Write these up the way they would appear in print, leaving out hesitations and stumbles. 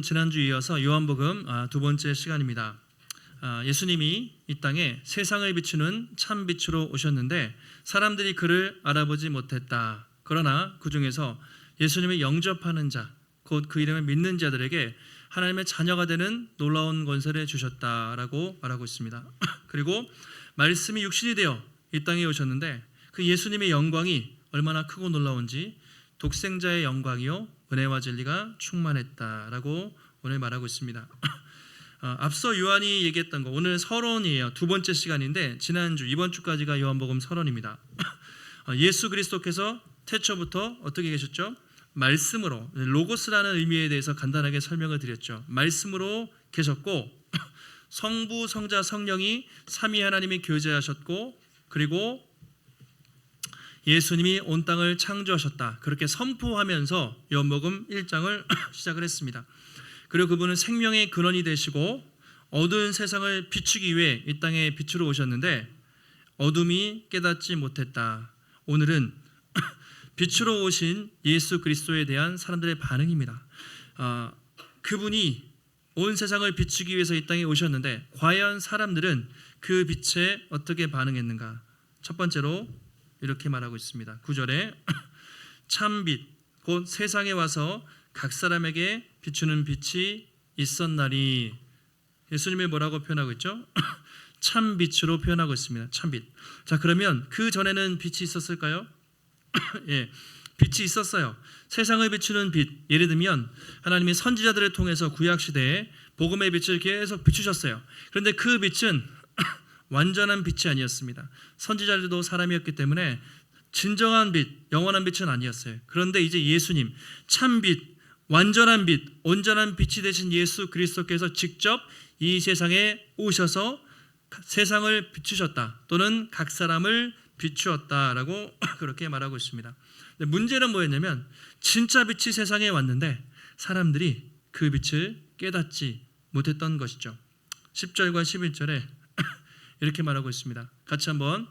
지난주 이어서 요한복음 두 번째 시간입니다. 예수님이 이 땅에 세상을 비추는 참 빛으로 오셨는데 사람들이 그를 알아보지 못했다. 그러나 그 중에서 예수님을 영접하는 자, 곧 그 이름을 믿는 자들에게 하나님의 자녀가 되는 놀라운 권세를 주셨다라고 말하고 있습니다. 그리고 말씀이 육신이 되어 이 땅에 오셨는데 그 예수님의 영광이 얼마나 크고 놀라운지 독생자의 영광이요 은혜와 진리가 충만했다라고 오늘 말하고 있습니다. 앞서 요한이 얘기했던 거, 오늘 서론이에요. 두 번째 시간인데 지난주 이번 주까지가 요한복음 서론입니다. 예수 그리스도께서 태초부터 어떻게 계셨죠? 말씀으로, 로고스라는 의미에 대해서 간단하게 설명을 드렸죠. 말씀으로 계셨고 성부, 성자, 성령이 삼위 하나님이 교제하셨고, 그리고 예수님이 온 땅을 창조하셨다. 그렇게 선포하면서 요한복음 1장을 시작을 했습니다. 그리고 그분은 생명의 근원이 되시고 어두운 세상을 비추기 위해 이 땅에 빛으로 오셨는데 어둠이 깨닫지 못했다. 오늘은 빛으로 오신 예수 그리스도에 대한 사람들의 반응입니다. 그분이 온 세상을 비추기 위해서 이 땅에 오셨는데 과연 사람들은 그 빛에 어떻게 반응했는가? 첫 번째로 이렇게 말하고 있습니다. 9절에 참빛 곧 세상에 와서 각 사람에게 비추는 빛이 있었나니. 예수님이 뭐라고 표현하고 있죠? 참빛으로 표현하고 있습니다. 참빛. 자, 그러면 그 전에는 빛이 있었을까요? 예, 빛이 있었어요. 세상을 비추는 빛. 예를 들면 하나님이 선지자들을 통해서 구약 시대에 복음의 빛을 계속 비추셨어요. 그런데 그 빛은 완전한 빛이 아니었습니다. 선지자들도 사람이었기 때문에 진정한 빛, 영원한 빛은 아니었어요. 그런데 이제 예수님, 참빛, 완전한 빛, 온전한 빛이 되신 예수 그리스도께서 직접 이 세상에 오셔서 세상을 비추셨다. 또는 각 사람을 비추었다라고 그렇게 말하고 있습니다. 근데 문제는 뭐였냐면 진짜 빛이 세상에 왔는데 사람들이 그 빛을 깨닫지 못했던 것이죠. 10절과 11절에 이렇게 말하고 있습니다. 같이 한번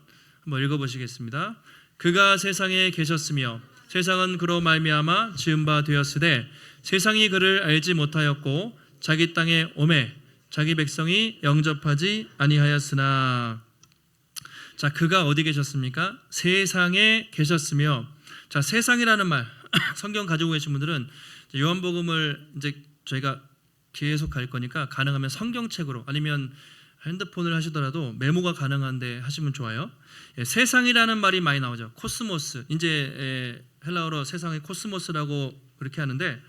읽어보시겠습니다. 그가 세상에 계셨으며 세상은 그로 말미암아 지은 바 되었으되 세상이 그를 알지 못하였고 자기 땅에 오매 자기 백성이 영접하지 아니하였으나. 자, 그가 어디 계셨습니까? 세상에 계셨으며. 자, 세상이라는 말 성경 가지고 계신 분들은 요한복음을 이제 저희가 계속 갈 거니까 가능하면 성경책으로 아니면 핸드폰을 하시더라도 메모가 가능한데 하시면 좋아요. 예, 세상이라는 말이 많이 나오죠. 코스모스. 이제 헬라어로 세상의 코스모스라고 그렇게 하는데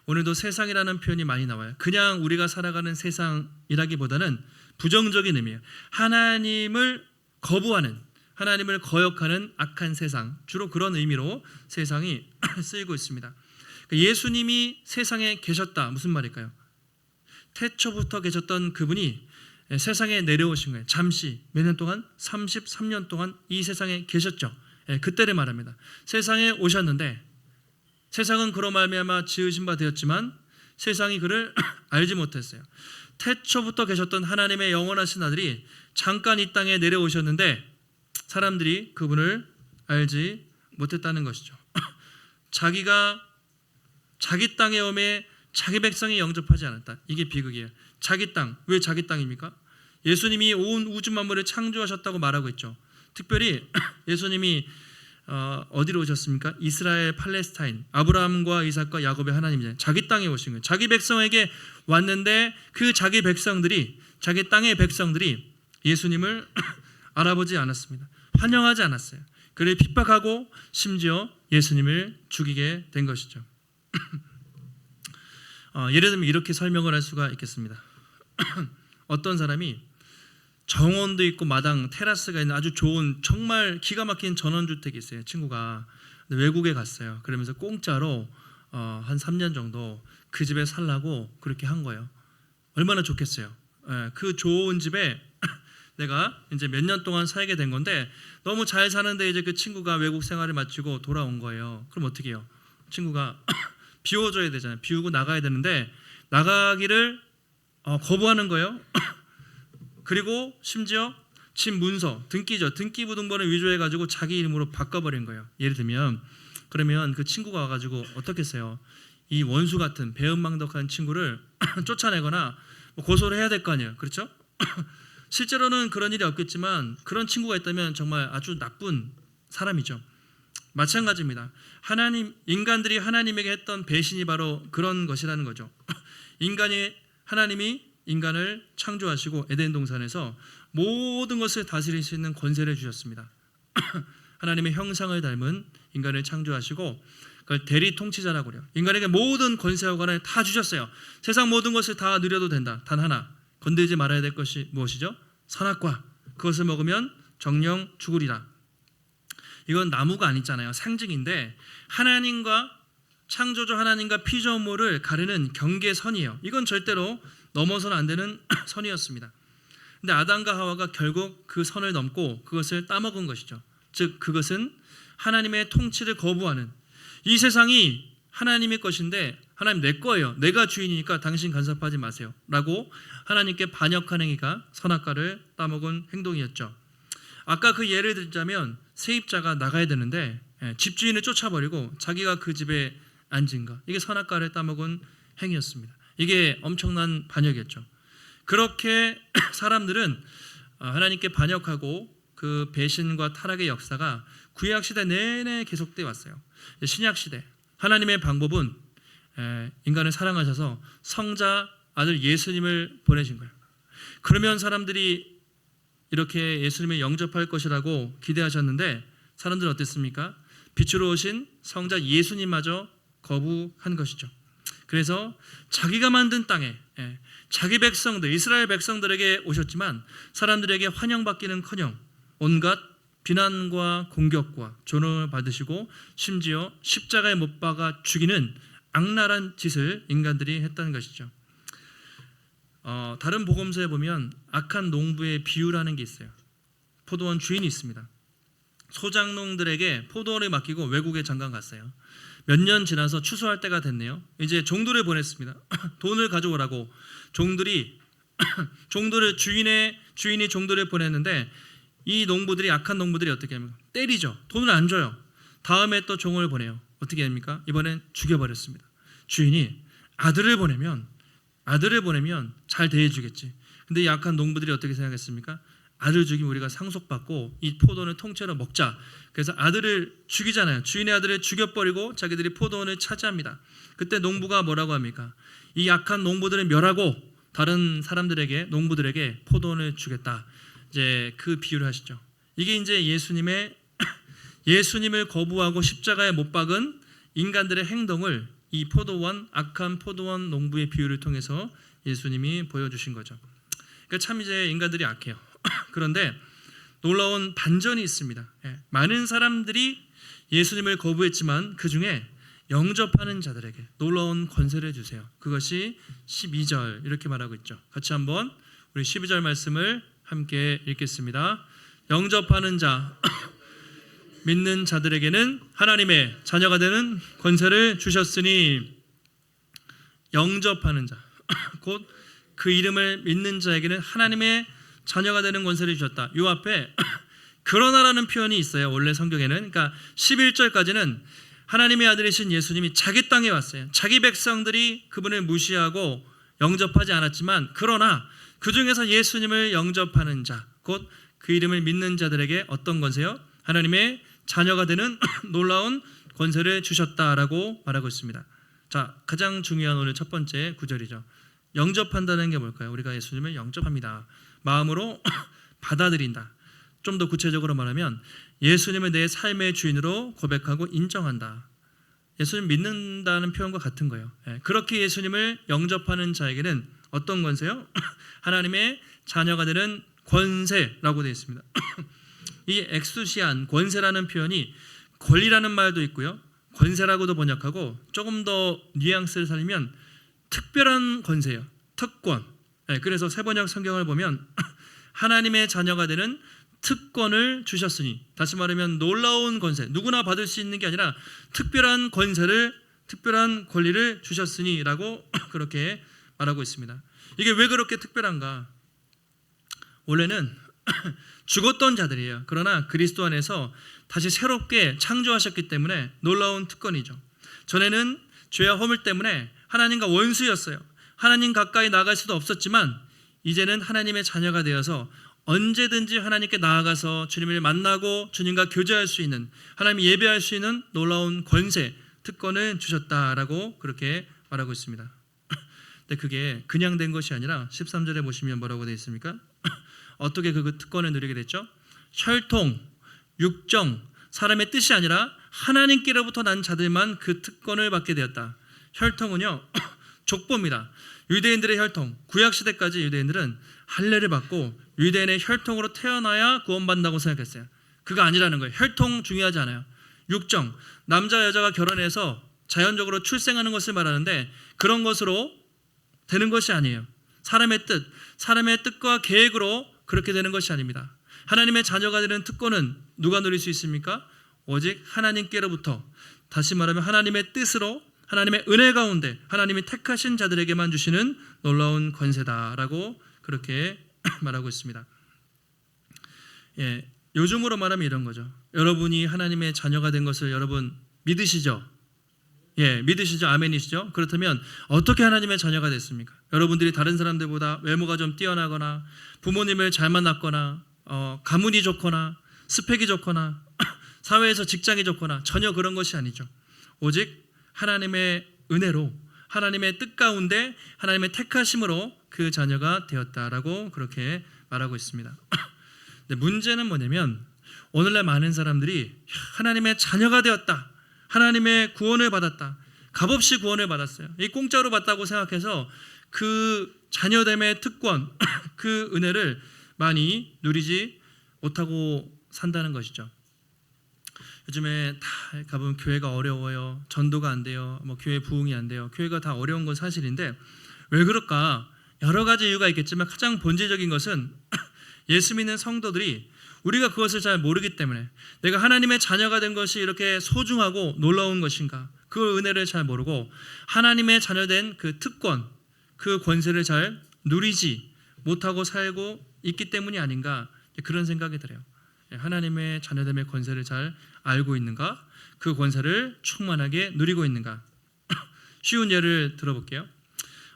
오늘도 세상이라는 표현이 많이 나와요. 그냥 우리가 살아가는 세상이라기보다는 부정적인 의미예요. 하나님을 거부하는, 하나님을 거역하는 악한 세상, 주로 그런 의미로 세상이 쓰이고 있습니다. 예수님이 세상에 계셨다. 무슨 말일까요? 태초부터 계셨던 그분이 세상에 내려오신 거예요. 잠시 몇 년 동안? 33년 동안 이 세상에 계셨죠. 그때를 말합니다. 세상에 오셨는데 세상은 그로 말미암아 지으신 바 되었지만 세상이 그를 알지 못했어요. 태초부터 계셨던 하나님의 영원하신 아들이 잠깐 이 땅에 내려오셨는데 사람들이 그분을 알지 못했다는 것이죠. 자기가 자기 땅에 오매 자기 백성이 영접하지 않았다. 이게 비극이에요. 자기 땅. 왜 자기 땅입니까? 예수님이 온 우주 만물을 창조하셨다고 말하고 있죠. 특별히 예수님이 어디로 오셨습니까? 이스라엘, 팔레스타인, 아브라함과 이삭과 야곱의 하나님이잖아요. 자기 땅에 오신 거예요. 자기 백성에게 왔는데 그 자기 백성들이, 자기 땅의 백성들이 예수님을 알아보지 않았습니다. 환영하지 않았어요. 그를 핍박하고 심지어 예수님을 죽이게 된 것이죠. 예를 들면 이렇게 설명을 할 수가 있겠습니다. 어떤 사람이 정원도 있고 마당, 테라스가 있는 아주 좋은 정말 기가 막힌 전원주택이 있어요. 친구가 외국에 갔어요. 그러면서 공짜로 한 3년 정도 그 집에 살라고 그렇게 한 거예요. 얼마나 좋겠어요. 그 좋은 집에 내가 이제 몇 년 동안 살게 된 건데 너무 잘 사는데 이제 그 친구가 외국 생활을 마치고 돌아온 거예요. 그럼 어떻게 해요? 친구가 비워줘야 되잖아요. 비우고 나가야 되는데 나가기를 거부하는 거예요. 그리고 심지어 집 문서, 등기죠. 등기부등본을 위조해가지고 자기 이름으로 바꿔버린 거예요. 예를 들면 그러면 그 친구가 와가지고 어떻겠어요? 이 원수 같은 배은망덕한 친구를 쫓아내거나 고소를 해야 될 거 아니에요. 그렇죠? 실제로는 그런 일이 없겠지만 그런 친구가 있다면 정말 아주 나쁜 사람이죠. 마찬가지입니다. 인간들이 하나님에게 했던 배신이 바로 그런 것이라는 거죠. 하나님이 인간을 창조하시고 에덴 동산에서 모든 것을 다스릴 수 있는 권세를 주셨습니다. 하나님의 형상을 닮은 인간을 창조하시고 그걸 대리 통치자라고 그래요. 인간에게 모든 권세와 권한을 다 주셨어요. 세상 모든 것을 다 누려도 된다. 단 하나, 건들지 말아야 될 것이 무엇이죠? 선악과. 그것을 먹으면 정령 죽으리라. 이건 나무가 아니잖아요. 상징인데 하나님과 창조주 하나님과 피조물을 가르는 경계선이에요. 이건 절대로 넘어서는 안 되는 선이었습니다. 근데 아담과 하와가 결국 그 선을 넘고 그것을 따먹은 것이죠. 즉 그것은 하나님의 통치를 거부하는, 이 세상이 하나님의 것인데 하나님 내 거예요. 내가 주인이니까 당신 간섭하지 마세요 라고 하나님께 반역한 행위가 선악과를 따먹은 행동이었죠. 아까 그 예를 들자면 세입자가 나가야 되는데 집주인을 쫓아버리고 자기가 그 집에 앉은 것, 이게 선악과를 따먹은 행위였습니다. 이게 엄청난 반역이었죠. 그렇게 사람들은 하나님께 반역하고 그 배신과 타락의 역사가 구약시대 내내 계속되어 왔어요. 신약시대 하나님의 방법은 인간을 사랑하셔서 성자 아들 예수님을 보내신 거예요. 그러면 사람들이 이렇게 예수님을 영접할 것이라고 기대하셨는데 사람들은 어땠습니까? 빛으로 오신 성자 예수님마저 거부한 것이죠. 그래서 자기가 만든 땅에 자기 백성들, 이스라엘 백성들에게 오셨지만 사람들에게 환영받기는커녕 온갖 비난과 공격과 조롱을 받으시고 심지어 십자가에 못 박아 죽이는 악랄한 짓을 인간들이 했다는 것이죠. 다른 복음서에 보면 악한 농부의 비유라는 게 있어요. 포도원 주인이 있습니다. 소작농들에게 포도원을 맡기고 외국에 잠깐 갔어요. 몇 년 지나서 추수할 때가 됐네요. 이제 종들을 보냈습니다. 돈을 가져오라고. 주인이 종들을 보냈는데 이 농부들이, 악한 농부들이 어떻게 합니까? 때리죠. 돈을 안 줘요. 다음에 또 종을 보내요. 어떻게 합니까? 이번엔 죽여버렸습니다. 주인이 아들을 보내면 잘 대해주겠지. 근데 이 악한 농부들이 어떻게 생각했습니까? 아들 죽이면 우리가 상속받고 이 포도원을 통째로 먹자. 그래서 아들을 죽이잖아요. 주인의 아들을 죽여버리고 자기들이 포도원을 차지합니다. 그때 농부가 뭐라고 합니까? 이 악한 농부들을 멸하고 다른 사람들에게, 농부들에게 포도원을 주겠다. 이제 그 비유를 하시죠. 이게 이제 예수님을 거부하고 십자가에 못 박은 인간들의 행동을 이 악한 포도원 농부의 비유를 통해서 예수님이 보여주신 거죠. 그러니까 참 이제 인간들이 악해요. 그런데 놀라운 반전이 있습니다. 많은 사람들이 예수님을 거부했지만 그 중에 영접하는 자들에게 놀라운 권세를 주세요. 그것이 12절 이렇게 말하고 있죠. 같이 한번 우리 12절 말씀을 함께 읽겠습니다. 영접하는 자, 믿는 자들에게는 하나님의 자녀가 되는 권세를 주셨으니, 영접하는 자, 곧 그 이름을 믿는 자에게는 하나님의 자녀가 되는 권세를 주셨다. 이 앞에 그러나라는 표현이 있어요. 원래 성경에는. 그러니까 11절까지는 하나님의 아들이신 예수님이 자기 땅에 왔어요. 자기 백성들이 그분을 무시하고 영접하지 않았지만, 그러나 그 중에서 예수님을 영접하는 자, 곧 그 이름을 믿는 자들에게 어떤 권세요? 하나님의 자녀가 되는 놀라운 권세를 주셨다라고 말하고 있습니다. 자, 가장 중요한 오늘 첫 번째 구절이죠. 영접한다는 게 뭘까요? 우리가 예수님을 영접합니다. 마음으로 받아들인다. 좀 더 구체적으로 말하면 예수님을 내 삶의 주인으로 고백하고 인정한다. 예수님 믿는다는 표현과 같은 거예요. 그렇게 예수님을 영접하는 자에게는 어떤 권세요? 하나님의 자녀가 되는 권세라고 되어 있습니다. 이 엑수시안, 권세라는 표현이 권리라는 말도 있고요, 권세라고도 번역하고, 조금 더 뉘앙스를 살리면 특별한 권세예요. 특권. 그래서 세번역 성경을 보면 하나님의 자녀가 되는 특권을 주셨으니, 다시 말하면 놀라운 권세, 누구나 받을 수 있는 게 아니라 특별한 권세를, 특별한 권리를 주셨으니 라고 그렇게 말하고 있습니다. 이게 왜 그렇게 특별한가? 원래는 죽었던 자들이에요. 그러나 그리스도 안에서 다시 새롭게 창조하셨기 때문에 놀라운 특권이죠. 전에는 죄와 허물 때문에 하나님과 원수였어요. 하나님 가까이 나갈 수도 없었지만 이제는 하나님의 자녀가 되어서 언제든지 하나님께 나아가서 주님을 만나고 주님과 교제할 수 있는, 하나님 예배할 수 있는 놀라운 권세, 특권을 주셨다라고 그렇게 말하고 있습니다. 근데 그게 그냥 된 것이 아니라 13절에 보시면 뭐라고 되어 있습니까? 어떻게 그 특권을 누리게 됐죠? 혈통, 육정, 사람의 뜻이 아니라 하나님께로부터 난 자들만 그 특권을 받게 되었다. 혈통은요 족보입니다. 유대인들의 혈통, 구약시대까지 유대인들은 할례를 받고 유대인의 혈통으로 태어나야 구원받는다고 생각했어요. 그거 아니라는 거예요. 혈통 중요하지 않아요. 육정, 남자 여자가 결혼해서 자연적으로 출생하는 것을 말하는데 그런 것으로 되는 것이 아니에요. 사람의 뜻과 계획으로 그렇게 되는 것이 아닙니다. 하나님의 자녀가 되는 특권은 누가 누릴 수 있습니까? 오직 하나님께로부터, 다시 말하면 하나님의 뜻으로, 하나님의 은혜 가운데 하나님이 택하신 자들에게만 주시는 놀라운 권세다라고 그렇게 말하고 있습니다. 요즘으로 말하면 이런 거죠. 여러분이 하나님의 자녀가 된 것을 여러분 믿으시죠? 믿으시죠? 아멘이시죠? 그렇다면 어떻게 하나님의 자녀가 됐습니까? 여러분들이 다른 사람들보다 외모가 좀 뛰어나거나 부모님을 잘 만났거나 가문이 좋거나 스펙이 좋거나 사회에서 직장이 좋거나 전혀 그런 것이 아니죠. 오직 하나님의 은혜로, 하나님의 뜻 가운데 하나님의 택하심으로 그 자녀가 되었다라고 그렇게 말하고 있습니다. 근데 문제는 뭐냐면 오늘날 많은 사람들이 하나님의 자녀가 되었다, 하나님의 구원을 받았다, 값없이 구원을 받았어요. 이 공짜로 받다고 생각해서 그 자녀됨의 특권, 그 은혜를 많이 누리지 못하고 산다는 것이죠. 요즘에 다 가보면 교회가 어려워요, 전도가 안 돼요, 교회 부흥이 안 돼요. 교회가 다 어려운 건 사실인데 왜 그럴까? 여러 가지 이유가 있겠지만 가장 본질적인 것은 예수 믿는 성도들이 우리가 그것을 잘 모르기 때문에, 내가 하나님의 자녀가 된 것이 이렇게 소중하고 놀라운 것인가, 그 은혜를 잘 모르고 하나님의 자녀된 그 특권, 그 권세를 잘 누리지 못하고 살고 있기 때문이 아닌가, 그런 생각이 들어요. 하나님의 자녀됨의 권세를 잘 알고 있는가, 그 권세를 충만하게 누리고 있는가. 쉬운 예를 들어볼게요.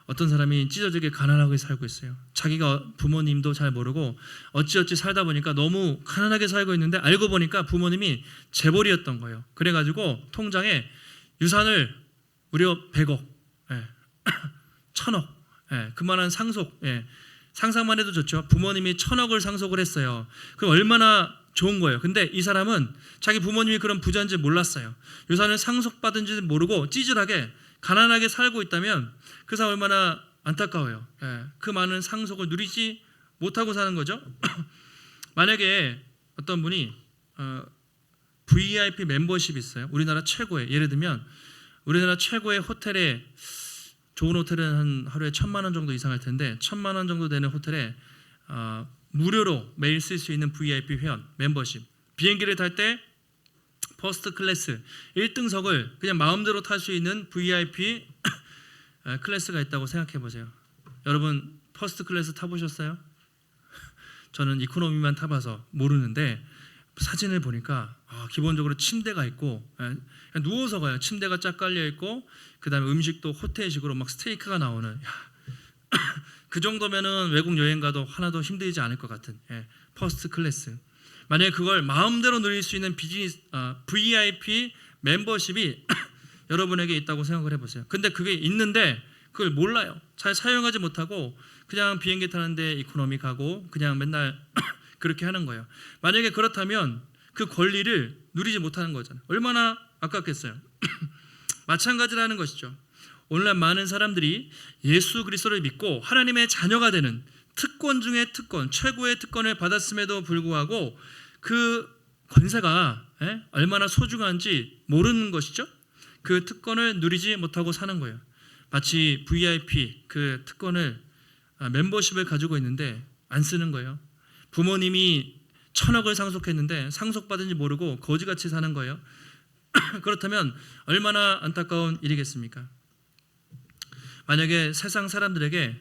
어떤 사람이 찢어지게 가난하게 살고 있어요. 자기가 부모님도 잘 모르고 어찌어찌 살다 보니까 너무 가난하게 살고 있는데 알고 보니까 부모님이 재벌이었던 거예요. 그래가지고 통장에 유산을 무려 100억, 1000억, 그만한 상속, 상상만 해도 좋죠. 부모님이 1000억을 상속을 했어요. 그럼 얼마나 좋은 거예요. 근데 이 사람은 자기 부모님이 그런 부자인지 몰랐어요. 유산을 상속받은지 모르고 찌질하게 가난하게 살고 있다면 그 사람 얼마나 안타까워요. 그 많은 상속을 누리지 못하고 사는 거죠. 만약에 어떤 분이 VIP 멤버십이 있어요. 우리나라 최고의, 예를 들면 우리나라 최고의 호텔에, 좋은 호텔은 한 하루에 1000만 원 정도 이상 할 텐데 1000만 원 정도 되는 호텔에 무료로 매일 쓸 수 있는 VIP 회원 멤버십, 비행기를 탈 때 퍼스트 클래스 1등석을 그냥 마음대로 탈 수 있는 VIP 클래스가 있다고 생각해 보세요. 여러분 퍼스트 클래스 타보셨어요? 저는 이코노미만 타봐서 모르는데 사진을 보니까 기본적으로 침대가 있고, 그냥 누워서 가요. 침대가 쫙 깔려 있고 그 다음에 음식도 호텔식으로 막 스테이크가 나오는, 그 정도면은 외국 여행 가도 하나도 힘들지 않을 것 같은 퍼스트 클래스. 만약에 그걸 마음대로 누릴 수 있는 비즈니스 VIP 멤버십이 여러분에게 있다고 생각을 해보세요. 근데 그게 있는데 그걸 몰라요. 잘 사용하지 못하고 그냥 비행기 타는데 이코노미 가고 그냥 맨날 그렇게 하는 거예요. 만약에 그렇다면 그 권리를 누리지 못하는 거잖아요. 얼마나 아깝겠어요. 마찬가지라는 것이죠. 오늘날 많은 사람들이 예수 그리스도를 믿고 하나님의 자녀가 되는 특권 중에 특권, 최고의 특권을 받았음에도 불구하고 그 권세가 얼마나 소중한지 모르는 것이죠. 그 특권을 누리지 못하고 사는 거예요. 마치 VIP 그 특권을, 멤버십을 가지고 있는데 안 쓰는 거예요. 부모님이 1000억을 상속했는데 상속받은지 모르고 거지같이 사는 거예요. 그렇다면 얼마나 안타까운 일이겠습니까? 만약에 세상 사람들에게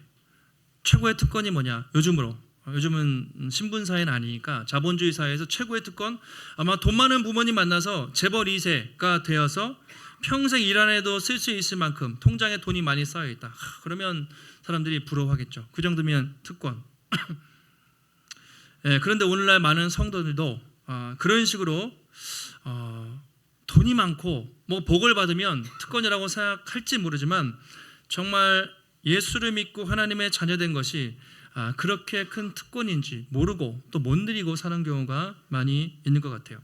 최고의 특권이 뭐냐, 요즘은 신분사회는 아니니까 자본주의 사회에서 최고의 특권, 아마 돈 많은 부모님 만나서 재벌 2세가 되어서 평생 일 안 해도 쓸 수 있을 만큼 통장에 돈이 많이 쌓여 있다. 그러면 사람들이 부러워하겠죠. 그 정도면 특권. 그런데 오늘날 많은 성도들도 그런 식으로 돈이 많고 뭐 복을 받으면 특권이라고 생각할지 모르지만 정말 예수를 믿고 하나님의 자녀된 것이 그렇게 큰 특권인지 모르고 또 못 누리고 사는 경우가 많이 있는 것 같아요.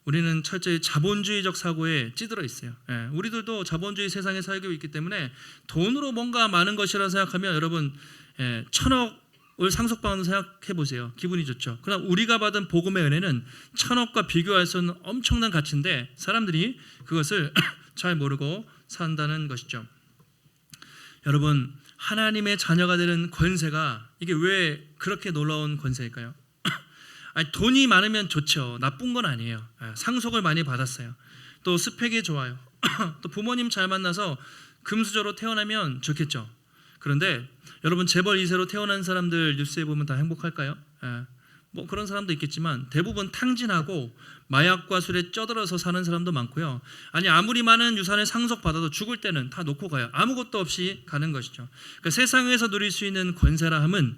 우리는 철저히 자본주의적 사고에 찌들어 있어요. 우리들도 자본주의 세상에 살고 있기 때문에 돈으로 뭔가 많은 것이라 생각하면 여러분 1,000억을 상속받는 생각해 보세요. 기분이 좋죠. 그러나 우리가 받은 복음의 은혜는 1,000억과 비교할 수 없는 엄청난 가치인데 사람들이 그것을 잘 모르고 산다는 것이죠. 여러분, 하나님의 자녀가 되는 권세가 이게 왜 그렇게 놀라운 권세일까요? 돈이 많으면 좋죠. 나쁜 건 아니에요. 상속을 많이 받았어요. 또 스펙이 좋아요. 또 부모님 잘 만나서 금수저로 태어나면 좋겠죠. 그런데 여러분, 재벌 2세로 태어난 사람들 뉴스에 보면 다 행복할까요? 뭐 그런 사람도 있겠지만 대부분 탕진하고 마약과 술에 쩌들어서 사는 사람도 많고요. 아니 아무리 많은 유산을 상속받아도 죽을 때는 다 놓고 가요. 아무것도 없이 가는 것이죠. 그러니까 세상에서 누릴 수 있는 권세라 함은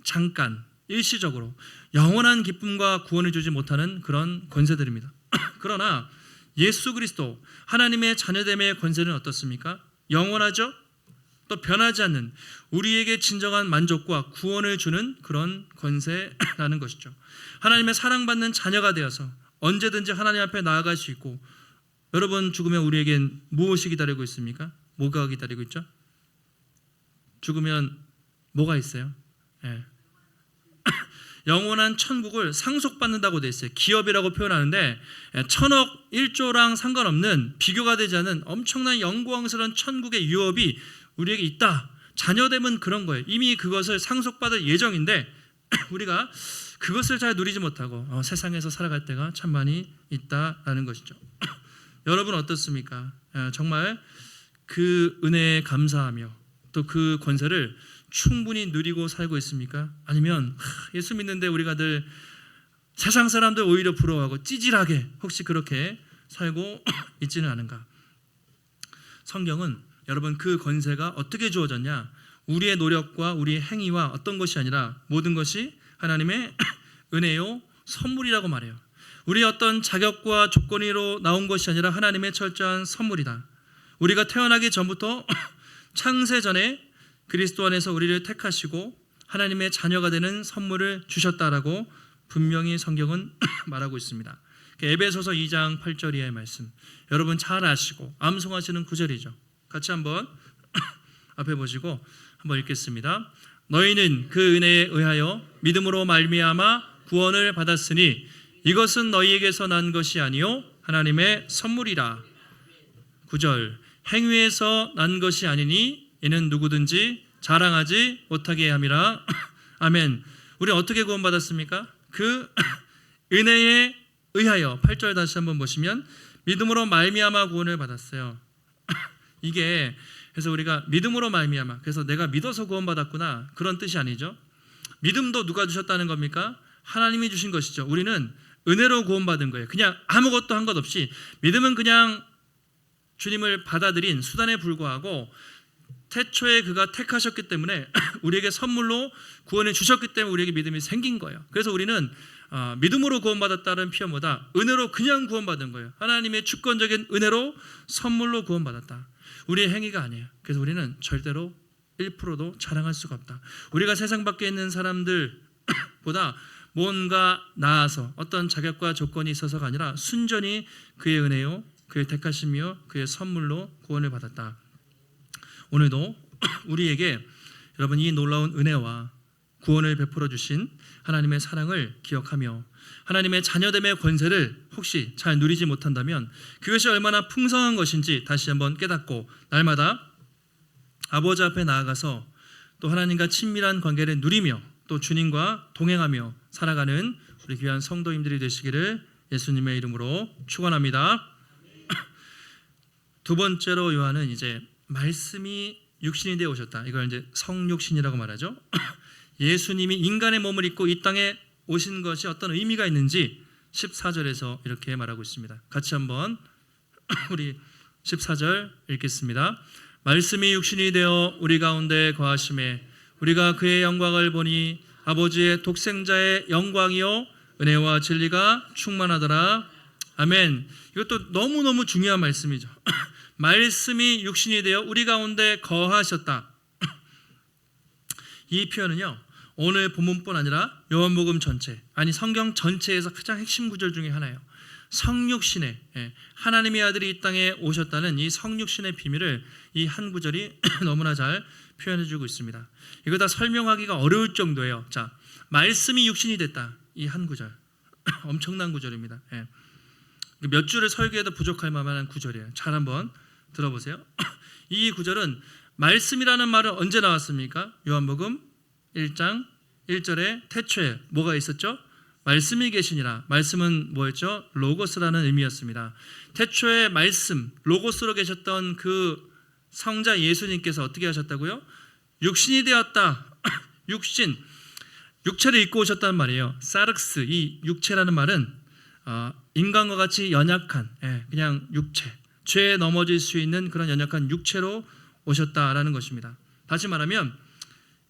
잠깐 일시적으로 영원한 기쁨과 구원을 주지 못하는 그런 권세들입니다. 그러나 예수 그리스도 하나님의 자녀됨의 권세는 어떻습니까? 영원하죠? 또 변하지 않는 우리에게 진정한 만족과 구원을 주는 그런 권세라는 것이죠. 하나님의 사랑받는 자녀가 되어서 언제든지 하나님 앞에 나아갈 수 있고, 여러분 죽으면 우리에겐 무엇이 기다리고 있습니까? 뭐가 기다리고 있죠? 죽으면 뭐가 있어요? 영원한 천국을 상속받는다고 되어 있어요. 기업이라고 표현하는데 1,000억 1조랑 상관없는 비교가 되지 않는 엄청난 영광스러운 천국의 유업이 우리에게 있다. 자녀됨은 그런 거예요. 이미 그것을 상속받을 예정인데 우리가 그것을 잘 누리지 못하고 세상에서 살아갈 때가 참 많이 있다라는 것이죠. 여러분 어떻습니까? 정말 그 은혜에 감사하며 또 그 권세를 충분히 누리고 살고 있습니까? 아니면 예수 믿는데 우리가 늘 세상 사람들 오히려 부러워하고 찌질하게 혹시 그렇게 살고 있지는 않은가? 성경은 여러분 그 권세가 어떻게 주어졌냐? 우리의 노력과 우리의 행위와 어떤 것이 아니라 모든 것이 하나님의 은혜요 선물이라고 말해요. 우리의 어떤 자격과 조건으로 나온 것이 아니라 하나님의 철저한 선물이다. 우리가 태어나기 전부터 창세 전에 그리스도 안에서 우리를 택하시고 하나님의 자녀가 되는 선물을 주셨다라고 분명히 성경은 말하고 있습니다. 에베소서 2장 8절 이하의 말씀, 여러분 잘 아시고 암송하시는 구절이죠. 같이 한번 앞에 보시고 한번 읽겠습니다. 너희는 그 은혜에 의하여 믿음으로 말미암아 구원을 받았으니 이것은 너희에게서 난 것이 아니요 하나님의 선물이라. 9절 행위에서 난 것이 아니니 이는 누구든지 자랑하지 못하게 함이라. 아멘. 우리 어떻게 구원받았습니까? 그 은혜에 의하여. 8절 다시 한번 보시면 믿음으로 말미암아 구원을 받았어요. 이게 그래서 우리가 믿음으로 말미암아, 그래서 내가 믿어서 구원받았구나 그런 뜻이 아니죠. 믿음도 누가 주셨다는 겁니까? 하나님이 주신 것이죠. 우리는 은혜로 구원받은 거예요. 그냥 아무것도 한 것 없이. 믿음은 그냥 주님을 받아들인 수단에 불과하고 태초에 그가 택하셨기 때문에 우리에게 선물로 구원을 주셨기 때문에 우리에게 믿음이 생긴 거예요. 그래서 우리는 믿음으로 구원받았다는 표현보다 은혜로 그냥 구원받은 거예요. 하나님의 주권적인 은혜로 선물로 구원받았다. 우리의 행위가 아니에요. 그래서 우리는 절대로 1%도 자랑할 수가 없다. 우리가 세상 밖에 있는 사람들보다 뭔가 나아서 어떤 자격과 조건이 있어서가 아니라 순전히 그의 은혜요 그의 택하심이요 그의 선물로 구원을 받았다. 오늘도 우리에게 여러분 이 놀라운 은혜와 구원을 베풀어 주신 하나님의 사랑을 기억하며 하나님의 자녀됨의 권세를 혹시 잘 누리지 못한다면 그것이 얼마나 풍성한 것인지 다시 한번 깨닫고 날마다 아버지 앞에 나아가서 또 하나님과 친밀한 관계를 누리며 또 주님과 동행하며 살아가는 우리 귀한 성도님들이 되시기를 예수님의 이름으로 축원합니다. 두 번째로 요한은 이제 말씀이 육신이 되어 오셨다. 이걸 이제 성육신이라고 말하죠. 예수님이 인간의 몸을 입고 이 땅에 오신 것이 어떤 의미가 있는지 14절에서 이렇게 말하고 있습니다. 같이 한번 우리 14절 읽겠습니다. 말씀이 육신이 되어 우리 가운데 거하심에 우리가 그의 영광을 보니 아버지의 독생자의 영광이요 은혜와 진리가 충만하더라. 아멘. 이것도 너무너무 중요한 말씀이죠. 말씀이 육신이 되어 우리 가운데 거하셨다. 이 표현은요, 오늘 본문뿐 아니라 요한복음 전체, 아니 성경 전체에서 가장 핵심 구절 중에 하나예요. 성육신의, 하나님의 아들이 이 땅에 오셨다는 이 성육신의 비밀을 이 한 구절이 너무나 잘 표현해주고 있습니다. 이거 다 설명하기가 어려울 정도예요. 자, 말씀이 육신이 됐다. 이 한 구절 엄청난 구절입니다. 몇 줄을 설교해도 부족할 만한 구절이에요. 잘 한번 들어보세요. 이 구절은 말씀이라는 말은 언제 나왔습니까? 요한복음 1장 1절에 태초에 뭐가 있었죠? 말씀이 계시니라. 말씀은 뭐였죠? 로고스라는 의미였습니다. 태초에 말씀, 로고스로 계셨던 그 성자 예수님께서 어떻게 하셨다고요? 육신이 되었다. 육신, 육체를 입고 오셨다는 말이에요. 사르크스, 이 육체라는 말은 인간과 같이 연약한 그냥 육체, 죄에 넘어질 수 있는 그런 연약한 육체로 오셨다라는 것입니다. 다시 말하면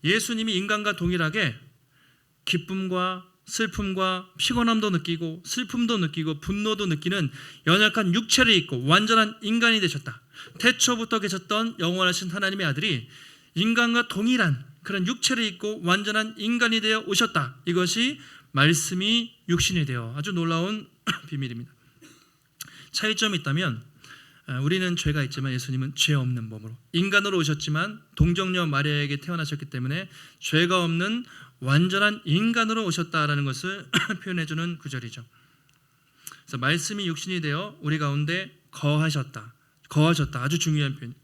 예수님이 인간과 동일하게 기쁨과 슬픔과 피곤함도 느끼고 슬픔도 느끼고 분노도 느끼는 연약한 육체를 입고 완전한 인간이 되셨다. 태초부터 계셨던 영원하신 하나님의 아들이 인간과 동일한 그런 육체를 입고 완전한 인간이 되어 오셨다. 이것이 말씀이 육신이 되어 아주 놀라운 비밀입니다. 차이점이 있다면 우리는 죄가 있지만 예수님은 죄 없는 몸으로 인간으로 오셨지만 동정녀 마리아에게 태어나셨기 때문에 죄가 없는 완전한 인간으로 오셨다라는 것을 표현해주는 구절이죠. 그래서 말씀이 육신이 되어 우리 가운데 거하셨다. 거하셨다. 아주 중요한 표현.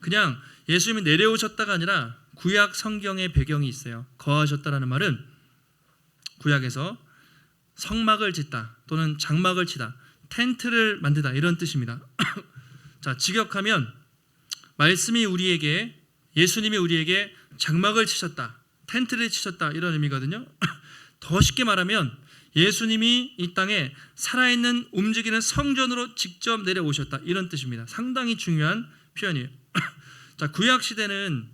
그냥 예수님이 내려오셨다가 아니라 구약 성경의 배경이 있어요. 거하셨다라는 말은 구약에서 성막을 짓다 또는 장막을 치다, 텐트를 만들다 이런 뜻입니다. 자, 직역하면 말씀이 우리에게, 예수님이 우리에게 장막을 치셨다, 텐트를 치셨다 이런 의미거든요. 더 쉽게 말하면 예수님이 이 땅에 살아있는 움직이는 성전으로 직접 내려오셨다 이런 뜻입니다. 상당히 중요한 표현이에요. 자, 구약 시대는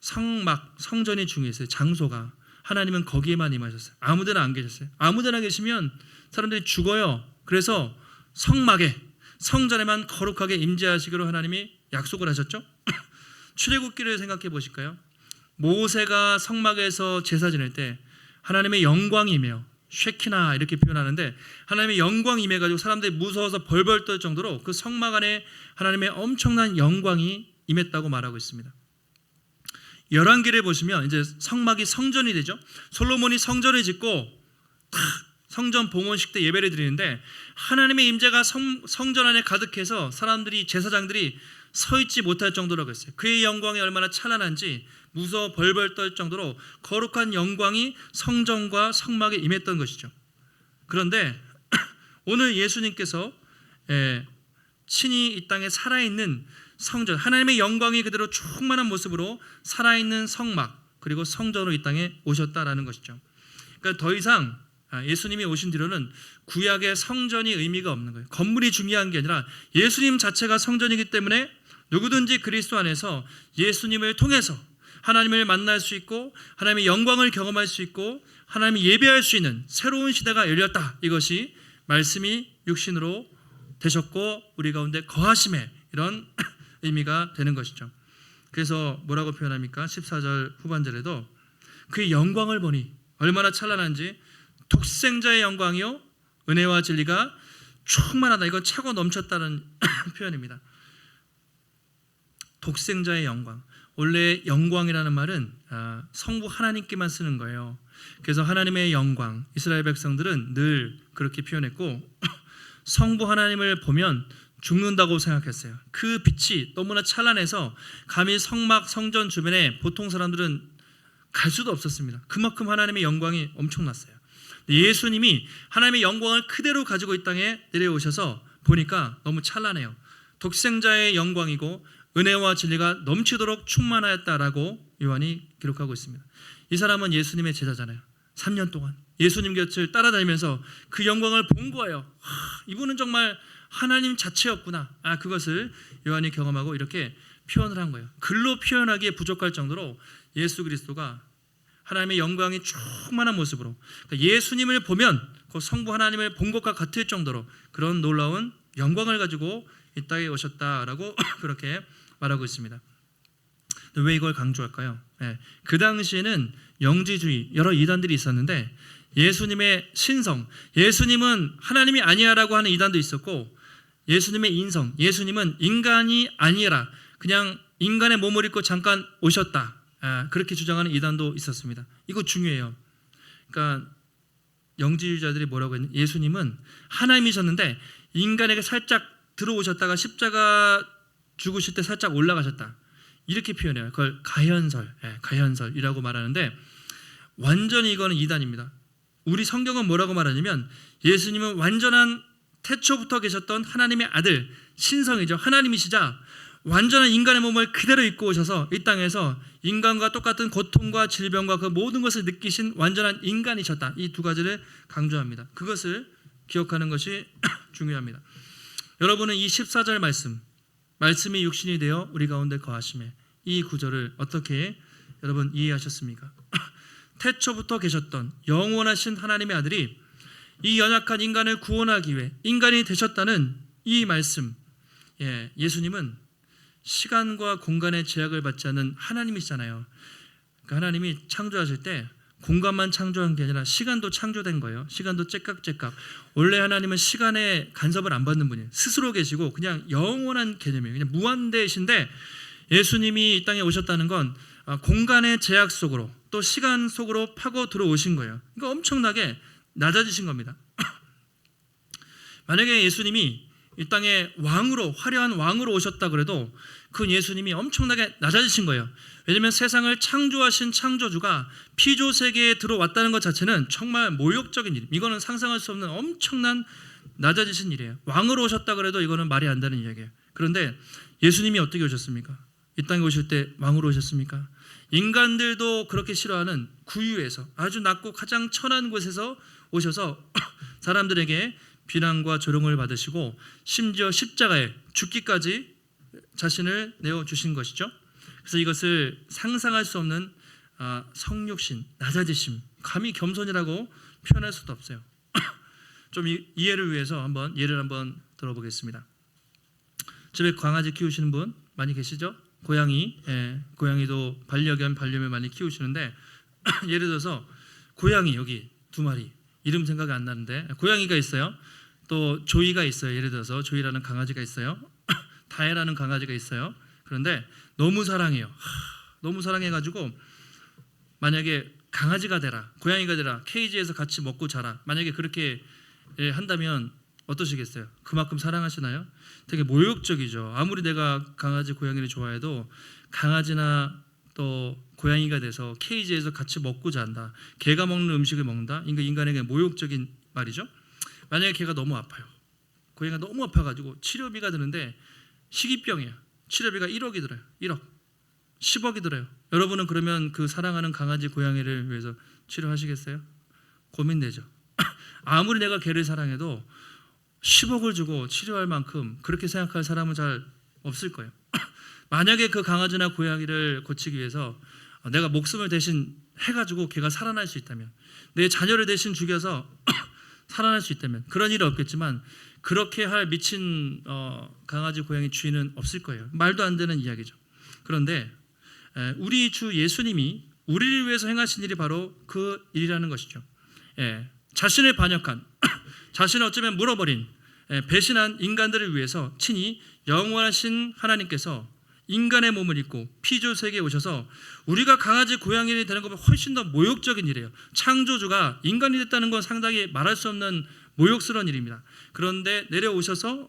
성막, 성전이 중요했어요. 장소가. 하나님은 거기에만 임하셨어요. 아무데나 안 계셨어요. 아무데나 계시면 사람들이 죽어요. 그래서 성막에, 성전에만 거룩하게 임재하시기로 하나님이 약속을 하셨죠. 출애굽기를 생각해 보실까요? 모세가 성막에서 제사 지낼 때 하나님의 영광이 임해요. 쉐키나 이렇게 표현하는데 하나님의 영광이 임해가지고 사람들이 무서워서 벌벌 떨 정도로 그 성막 안에 하나님의 엄청난 영광이 임했다고 말하고 있습니다. 열왕기를 보시면 이제 성막이 성전이 되죠. 솔로몬이 성전을 짓고 성전 봉헌식 때 예배를 드리는데 하나님의 임재가 성전 안에 가득해서 사람들이, 제사장들이 서 있지 못할 정도라고 했어요. 그의 영광이 얼마나 찬란한지 무서워 벌벌 떨 정도로 거룩한 영광이 성전과 성막에 임했던 것이죠. 그런데 오늘 예수님께서 친히 이 땅에 살아있는 성전, 하나님의 영광이 그대로 충만한 모습으로 살아있는 성막 그리고 성전으로 이 땅에 오셨다라는 것이죠. 그러니까 더 이상 예수님이 오신 뒤로는 구약의 성전이 의미가 없는 거예요. 건물이 중요한 게 아니라 예수님 자체가 성전이기 때문에 누구든지 그리스도 안에서 예수님을 통해서 하나님을 만날 수 있고 하나님의 영광을 경험할 수 있고 하나님을 예배할 수 있는 새로운 시대가 열렸다. 이것이 말씀이 육신으로 되셨고 우리 가운데 거하심에 이런 의미가 되는 것이죠. 그래서 뭐라고 표현합니까? 14절 후반절에도 그의 영광을 보니 얼마나 찬란한지 독생자의 영광이요 은혜와 진리가 충만하다. 이건 차고 넘쳤다는 표현입니다. 독생자의 영광. 원래 영광이라는 말은 성부 하나님께만 쓰는 거예요. 그래서 하나님의 영광, 이스라엘 백성들은 늘 그렇게 표현했고 성부 하나님을 보면 죽는다고 생각했어요. 그 빛이 너무나 찬란해서 감히 성막, 성전 주변에 보통 사람들은 갈 수도 없었습니다. 그만큼 하나님의 영광이 엄청났어요. 예수님이 하나님의 영광을 그대로 가지고 이 땅에 내려오셔서 보니까 너무 찬란해요. 독생자의 영광이고 은혜와 진리가 넘치도록 충만하였다라고 요한이 기록하고 있습니다. 이 사람은 예수님의 제자잖아요. 3년 동안 예수님 곁을 따라다니면서 그 영광을 본 거예요. 이분은 정말 하나님 자체였구나. 그것을 요한이 경험하고 이렇게 표현을 한 거예요. 글로 표현하기에 부족할 정도로 예수 그리스도가 하나님의 영광이 충만한 모습으로, 그러니까 예수님을 보면 그 성부 하나님을 본 것과 같을 정도로 그런 놀라운 영광을 가지고 이 땅에 오셨다라고 그렇게 말하고 있습니다. 왜 이걸 강조할까요? 그 당시에는 영지주의 여러 이단들이 있었는데 예수님의 신성, 예수님은 하나님이 아니야라고 하는 이단도 있었고, 예수님의 인성, 예수님은 인간이 아니라 그냥 인간의 몸을 입고 잠깐 오셨다, 그렇게 주장하는 이단도 있었습니다. 이거 중요해요. 그러니까 영지주의자들이 뭐라고 했냐, 예수님은 하나님이셨는데 인간에게 살짝 들어오셨다가 십자가 죽으실 때 살짝 올라가셨다, 이렇게 표현해요. 그걸 가현설이라고 말하는데 완전히 이거는 이단입니다. 우리 성경은 뭐라고 말하냐면 예수님은 완전한 태초부터 계셨던 하나님의 아들, 신성이죠. 하나님이시자 완전한 인간의 몸을 그대로 입고 오셔서 이 땅에서 인간과 똑같은 고통과 질병과 그 모든 것을 느끼신 완전한 인간이셨다. 이 두 가지를 강조합니다. 그것을 기억하는 것이 중요합니다. 여러분은 이 14절 말씀이 육신이 되어 우리 가운데 거하심에, 이 구절을 어떻게 여러분 이해하셨습니까? 태초부터 계셨던 영원하신 하나님의 아들이 이 연약한 인간을 구원하기 위해 인간이 되셨다는 이 말씀, 예수님은 시간과 공간의 제약을 받지 않는 하나님이시잖아요. 그러니까 하나님이 창조하실 때 공간만 창조한 게 아니라 시간도 창조된 거예요. 시간도 째깍째깍. 원래 하나님은 시간에 간섭을 안 받는 분이에요. 스스로 계시고 그냥 영원한 개념이에요. 그냥 무한대이신데 예수님이 이 땅에 오셨다는 건 공간의 제약 속으로 또 시간 속으로 파고 들어오신 거예요. 그러니까 엄청나게 낮아지신 겁니다. 만약에 예수님이 이 땅에 왕으로, 화려한 왕으로 오셨다 그래도 그 예수님이 엄청나게 낮아지신 거예요. 왜냐하면 세상을 창조하신 창조주가 피조 세계에 들어왔다는 것 자체는 정말 모욕적인 일, 이거는 상상할 수 없는 엄청난 낮아지신 일이에요. 왕으로 오셨다 그래도 이거는 말이 안 되는 이야기예요. 그런데 예수님이 어떻게 오셨습니까? 이 땅에 오실 때 왕으로 오셨습니까? 인간들도 그렇게 싫어하는 구유에서, 아주 낮고 가장 천한 곳에서 오셔서 사람들에게 비난과 조롱을 받으시고 심지어 십자가에 죽기까지 자신을 내어주신 것이죠. 그래서 이것을 상상할 수 없는 성육신, 낮아지심, 감히 겸손이라고 표현할 수도 없어요. 좀 이해를 위해서 예를 한번 들어보겠습니다. 집에 강아지 키우시는 분 많이 계시죠? 고양이도 반려견, 반려묘 많이 키우시는데 예를 들어서 고양이 여기 2마리, 이름 생각이 안 나는데 고양이가 있어요. 또 조이가 있어요. 예를 들어서 조이라는 강아지가 있어요. 다혜라는 강아지가 있어요. 그런데 너무 사랑해요. 너무 사랑해가지고 만약에 강아지가 되라, 고양이가 되라, 케이지에서 같이 먹고 자라, 만약에 그렇게 한다면 어떠시겠어요? 그만큼 사랑하시나요? 되게 모욕적이죠. 아무리 내가 강아지, 고양이를 좋아해도 강아지나 또 고양이가 돼서 케이지에서 같이 먹고 잔다, 개가 먹는 음식을 먹는다, 인간에게 모욕적인 말이죠. 만약에 개가 너무 아파요. 고양이가 너무 아파가지고 치료비가 드는데 희귀병이에요. 치료비가 1억이 들어요. 1억, 10억이 들어요. 여러분은 그러면 그 사랑하는 강아지, 고양이를 위해서 치료하시겠어요? 고민되죠. 아무리 내가 개를 사랑해도 10억을 주고 치료할 만큼 그렇게 생각할 사람은 잘 없을 거예요. 만약에 그 강아지나 고양이를 고치기 위해서 내가 목숨을 대신 해가지고 걔가 살아날 수 있다면, 내 자녀를 대신 죽여서 살아날 수 있다면, 그런 일은 없겠지만 그렇게 할 미친 강아지, 고양이 주인은 없을 거예요. 말도 안 되는 이야기죠. 그런데 우리 주 예수님이 우리를 위해서 행하신 일이 바로 그 일이라는 것이죠. 자신을 반역한, 자신을 어쩌면 물어버린, 배신한 인간들을 위해서 친히 영원하신 하나님께서 인간의 몸을 입고 피조 세계에 오셔서 우리가 강아지, 고양이가 되는 것보다 훨씬 더 모욕적인 일이에요. 창조주가 인간이 됐다는 건 상당히 말할 수 없는 모욕스러운 일입니다. 그런데 내려오셔서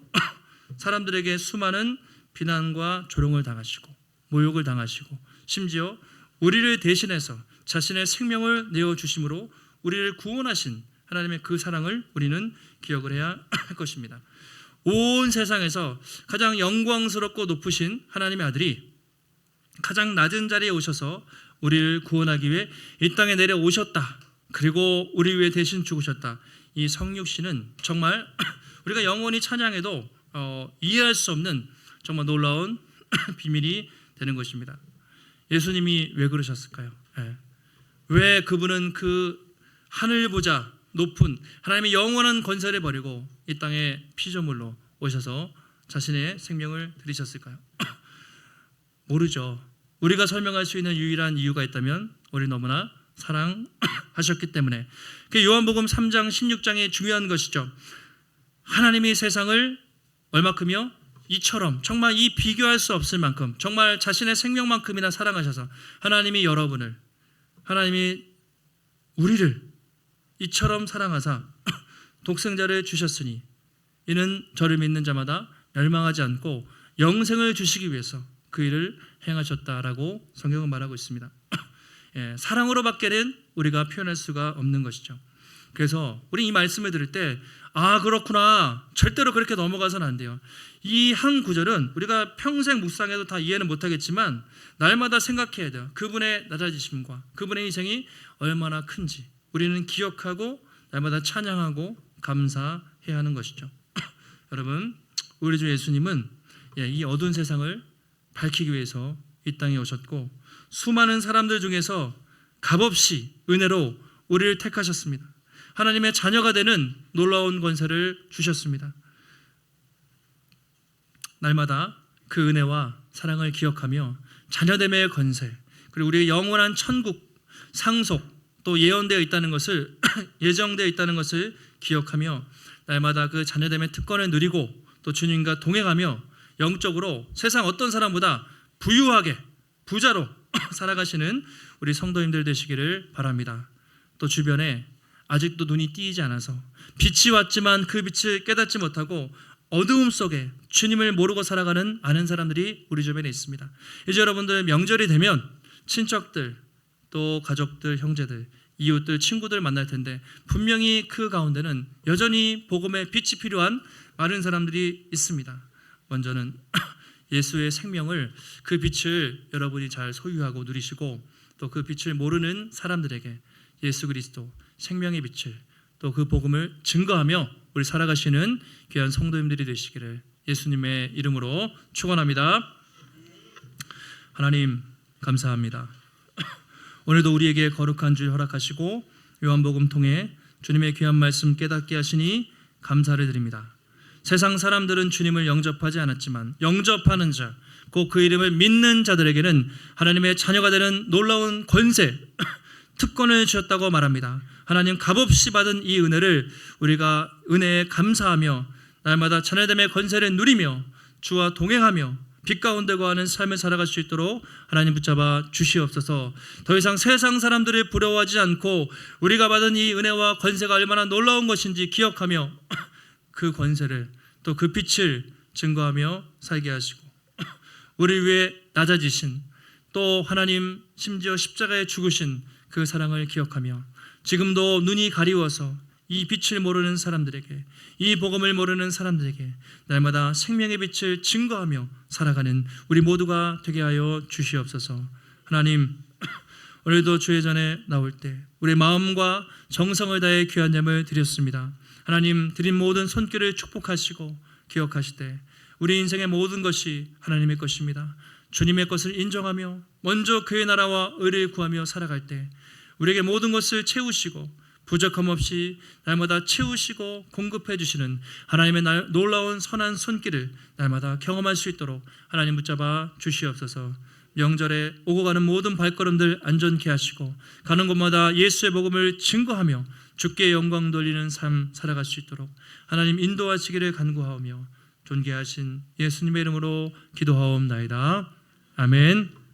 사람들에게 수많은 비난과 조롱을 당하시고 모욕을 당하시고 심지어 우리를 대신해서 자신의 생명을 내어주심으로 우리를 구원하신 하나님의 그 사랑을 우리는 기억을 해야 할 것입니다. 온 세상에서 가장 영광스럽고 높으신 하나님의 아들이 가장 낮은 자리에 오셔서 우리를 구원하기 위해 이 땅에 내려오셨다. 그리고 우리 위해 대신 죽으셨다. 이 성육신은 정말 우리가 영원히 찬양해도 이해할 수 없는 정말 놀라운 비밀이 되는 것입니다. 예수님이 왜 그러셨을까요? 왜 그분은 그 하늘보다 높은 하나님의 영원한 권세를 버리고 이 땅에 피조물로 오셔서 자신의 생명을 드리셨을까요? 모르죠. 우리가 설명할 수 있는 유일한 이유가 있다면 우리 너무나 사랑하셨기 때문에. 그 요한복음 3장 16장이 중요한 것이죠. 하나님이 세상을 얼마큼이요? 이처럼 정말 이 비교할 수 없을 만큼 정말 자신의 생명만큼이나 사랑하셔서 하나님이 여러분을, 하나님이 우리를 이처럼 사랑하사 독생자를 주셨으니 이는 저를 믿는 자마다 멸망하지 않고 영생을 주시기 위해서 그 일을 행하셨다라고 성경은 말하고 있습니다. 사랑으로밖에는 우리가 표현할 수가 없는 것이죠. 그래서 우리 이 말씀을 들을 때 그렇구나, 절대로 그렇게 넘어가서는 안 돼요. 이 한 구절은 우리가 평생 묵상해도 다 이해는 못하겠지만 날마다 생각해야 돼요. 그분의 낮아지심과 그분의 희생이 얼마나 큰지 우리는 기억하고 날마다 찬양하고 감사해야 하는 것이죠. 여러분, 우리 주 예수님은 이 어두운 세상을 밝히기 위해서 이 땅에 오셨고 수많은 사람들 중에서 값없이 은혜로 우리를 택하셨습니다. 하나님의 자녀가 되는 놀라운 권세를 주셨습니다. 날마다 그 은혜와 사랑을 기억하며 자녀됨의 권세, 그리고 우리의 영원한 천국 상속 또 예언되어 있다는 것을 예정되어 있다는 것을 기억하며 날마다 그 자녀됨의 특권을 누리고 또 주님과 동행하며 영적으로 세상 어떤 사람보다 부유하게 부자로 살아가시는 우리 성도님들 되시기를 바랍니다. 또 주변에 아직도 눈이 띄지 않아서 빛이 왔지만 그 빛을 깨닫지 못하고 어두움 속에 주님을 모르고 살아가는 많은 사람들이 우리 주변에 있습니다. 이제 여러분들 명절이 되면 친척들 또 가족들, 형제들, 이웃들, 친구들 만날 텐데 분명히 그 가운데는 여전히 복음의 빛이 필요한 많은 사람들이 있습니다. 먼저는 예수의 생명을, 그 빛을 여러분이 잘 소유하고 누리시고 또 그 빛을 모르는 사람들에게 예수 그리스도 생명의 빛을 또 그 복음을 증거하며 우리 살아가시는 귀한 성도님들이 되시기를 예수님의 이름으로 축원합니다. 하나님 감사합니다. 오늘도 우리에게 거룩한 주 허락하시고 요한복음 통해 주님의 귀한 말씀 깨닫게 하시니 감사를 드립니다. 세상 사람들은 주님을 영접하지 않았지만 영접하는 자, 곧 그 이름을 믿는 자들에게는 하나님의 자녀가 되는 놀라운 권세, 특권을 주셨다고 말합니다. 하나님 값없이 받은 이 은혜를 우리가 은혜에 감사하며 날마다 자녀됨의 권세를 누리며 주와 동행하며 빛 가운데 거하는 삶을 살아갈 수 있도록 하나님 붙잡아 주시옵소서. 더 이상 세상 사람들을 부러워하지 않고 우리가 받은 이 은혜와 권세가 얼마나 놀라운 것인지 기억하며 그 권세를 또 그 빛을 증거하며 살게 하시고 우리 위해 낮아지신 또 하나님 심지어 십자가에 죽으신 그 사랑을 기억하며 지금도 눈이 가리워서 이 빛을 모르는 사람들에게, 이 복음을 모르는 사람들에게 날마다 생명의 빛을 증거하며 살아가는 우리 모두가 되게 하여 주시옵소서. 하나님, 오늘도 주의 전에 나올 때 우리 마음과 정성을 다해 귀한 예물 드렸습니다. 하나님, 드린 모든 손길을 축복하시고 기억하시되 우리 인생의 모든 것이 하나님의 것입니다. 주님의 것을 인정하며 먼저 그의 나라와 의를 구하며 살아갈 때 우리에게 모든 것을 채우시고 부족함 없이 날마다 채우시고 공급해 주시는 하나님의 놀라운 선한 손길을 날마다 경험할 수 있도록 하나님 붙잡아 주시옵소서. 명절에 오고 가는 모든 발걸음들 안전케 하시고 가는 곳마다 예수의 복음을 증거하며 주께 영광 돌리는 삶 살아갈 수 있도록 하나님 인도하시기를 간구하오며 존귀하신 예수님의 이름으로 기도하옵나이다. 아멘.